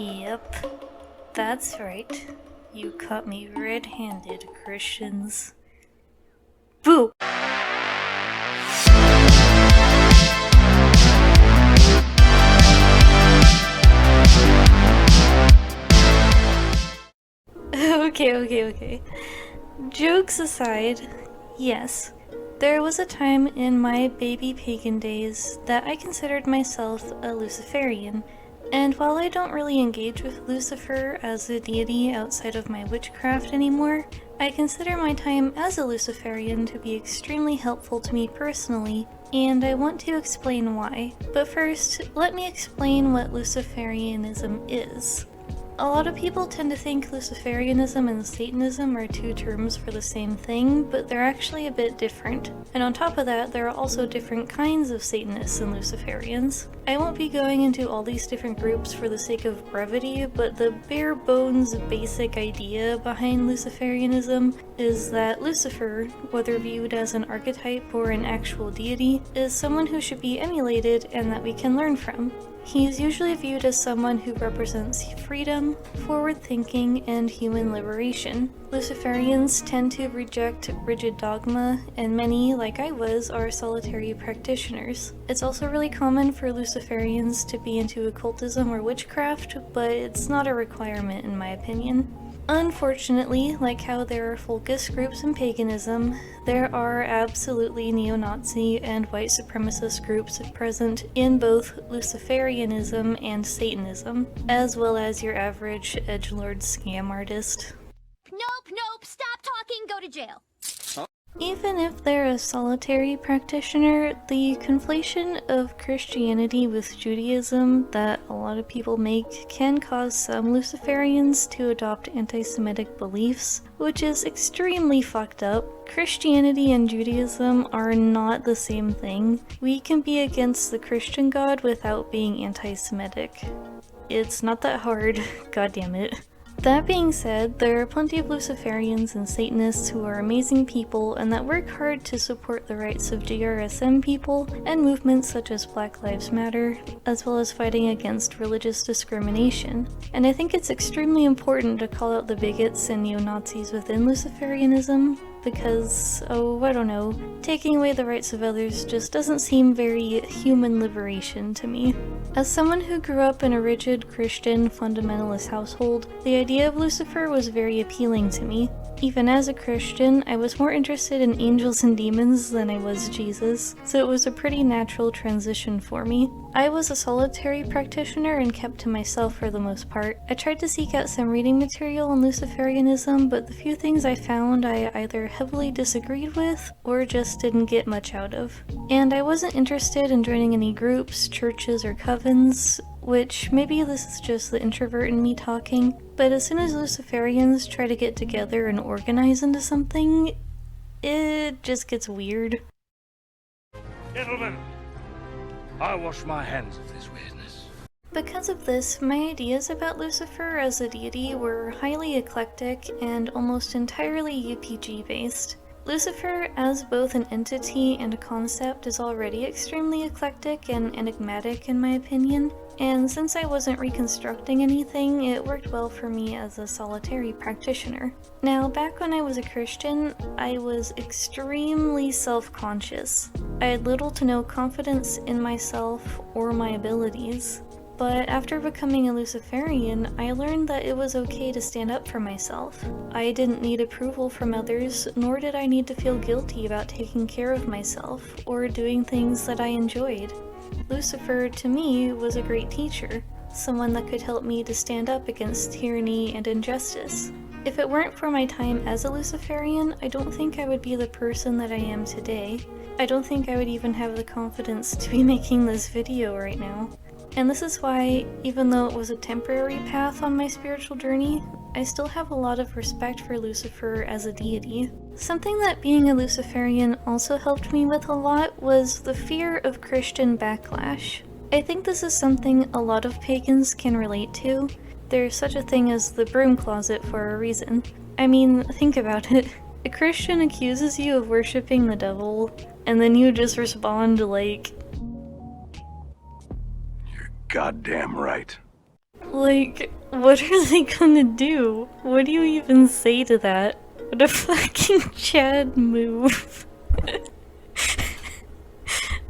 Yep, that's right. You caught me red-handed, Christians. Boo! Okay. Jokes aside, yes, there was a time in my baby pagan days that I considered myself a Luciferian, and while I don't really engage with Lucifer as a deity outside of my witchcraft anymore, I consider my time as a Luciferian to be extremely helpful to me personally, and I want to explain why. But first, let me explain what Luciferianism is. A lot of people tend to think Luciferianism and Satanism are two terms for the same thing, but they're actually a bit different. And on top of that, there are also different kinds of Satanists and Luciferians. I won't be going into all these different groups for the sake of brevity, but the bare bones basic idea behind Luciferianism is that Lucifer, whether viewed as an archetype or an actual deity, is someone who should be emulated and that we can learn from. He is usually viewed as someone who represents freedom, forward-thinking, and human liberation. Luciferians tend to reject rigid dogma, and many, like I was, are solitary practitioners. It's also really common for Luciferians to be into occultism or witchcraft, but it's not a requirement in my opinion. Unfortunately, like how there are focus groups in paganism, there are absolutely neo-Nazi and white supremacist groups present in both Luciferianism and Satanism, as well as your average edgelord scam artist. Nope, stop talking, go to jail. Even if they're a solitary practitioner, the conflation of Christianity with Judaism that a lot of people make can cause some Luciferians to adopt anti-Semitic beliefs, which is extremely fucked up. Christianity and Judaism are not the same thing. We can be against the Christian God without being anti-Semitic. It's not that hard, goddammit. That being said, there are plenty of Luciferians and Satanists who are amazing people and that work hard to support the rights of GRSM people and movements such as Black Lives Matter, as well as fighting against religious discrimination. And I think it's extremely important to call out the bigots and neo-Nazis within Luciferianism, because, I don't know, taking away the rights of others just doesn't seem very human liberation to me. As someone who grew up in a rigid Christian fundamentalist household, the idea of Lucifer was very appealing to me. Even as a Christian, I was more interested in angels and demons than I was Jesus, so it was a pretty natural transition for me. I was a solitary practitioner and kept to myself for the most part. I tried to seek out some reading material on Luciferianism, but the few things I found I either heavily disagreed with or just didn't get much out of. And I wasn't interested in joining any groups, churches, or covens, which maybe this is just the introvert in me talking, but as soon as Luciferians try to get together and organize into something, it just gets weird. Gentlemen, I wash my hands of this weirdness. Because of this, my ideas about Lucifer as a deity were highly eclectic and almost entirely UPG based. Lucifer as both an entity and a concept is already extremely eclectic and enigmatic in my opinion, and since I wasn't reconstructing anything, it worked well for me as a solitary practitioner. Now, back when I was a Christian, I was extremely self-conscious. I had little to no confidence in myself or my abilities. But after becoming a Luciferian, I learned that it was okay to stand up for myself. I didn't need approval from others, nor did I need to feel guilty about taking care of myself or doing things that I enjoyed. Lucifer, to me, was a great teacher, someone that could help me to stand up against tyranny and injustice. If it weren't for my time as a Luciferian, I don't think I would be the person that I am today. I don't think I would even have the confidence to be making this video right now. And this is why, even though it was a temporary path on my spiritual journey, I still have a lot of respect for Lucifer as a deity. Something that being a Luciferian also helped me with a lot was the fear of Christian backlash. I think this is something a lot of pagans can relate to. There's such a thing as the broom closet for a reason. I mean, think about it. A Christian accuses you of worshipping the devil, and then you just respond like, Goddamn right. Like, what are they gonna do? What do you even say to that? What a fucking Chad move.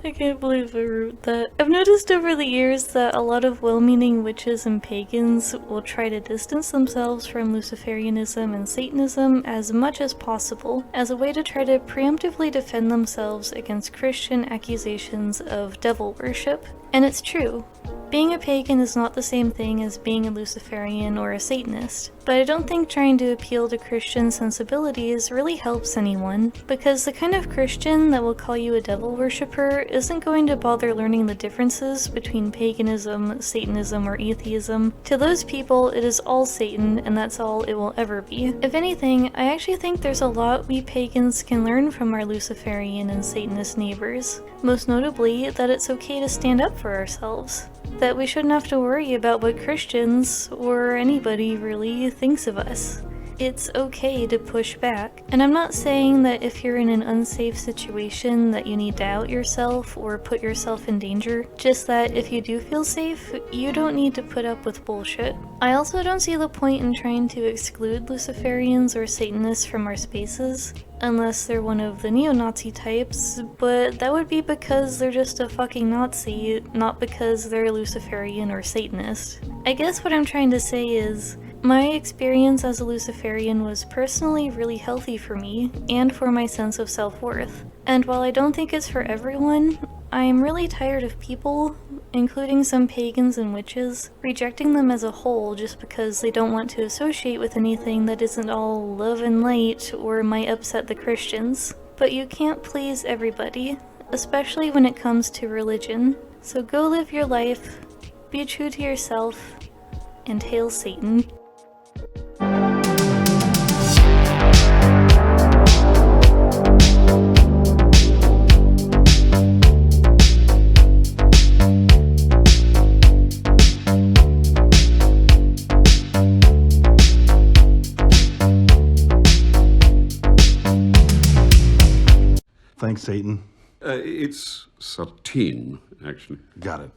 I can't believe I wrote that. I've noticed over the years that a lot of well-meaning witches and pagans will try to distance themselves from Luciferianism and Satanism as much as possible, as a way to try to preemptively defend themselves against Christian accusations of devil worship. And it's true. Being a pagan is not the same thing as being a Luciferian or a Satanist, but I don't think trying to appeal to Christian sensibilities really helps anyone, because the kind of Christian that will call you a devil worshipper isn't going to bother learning the differences between paganism, Satanism, or atheism. To those people, it is all Satan, and that's all it will ever be. If anything, I actually think there's a lot we pagans can learn from our Luciferian and Satanist neighbors. Most notably, that it's okay to stand up for ourselves. That we shouldn't have to worry about what Christians, or anybody really, thinks of us. It's okay to push back. And I'm not saying that if you're in an unsafe situation that you need to out yourself or put yourself in danger, just that if you do feel safe, you don't need to put up with bullshit. I also don't see the point in trying to exclude Luciferians or Satanists from our spaces, unless they're one of the neo-Nazi types, but that would be because they're just a fucking Nazi, not because they're a Luciferian or Satanist. I guess what I'm trying to say is, my experience as a Luciferian was personally really healthy for me, and for my sense of self-worth. And while I don't think it's for everyone, I am really tired of people, including some pagans and witches, rejecting them as a whole just because they don't want to associate with anything that isn't all love and light or might upset the Christians. But you can't please everybody, especially when it comes to religion. So go live your life, be true to yourself, and hail Satan. Thanks, Satan. It's Satine, actually. Got it.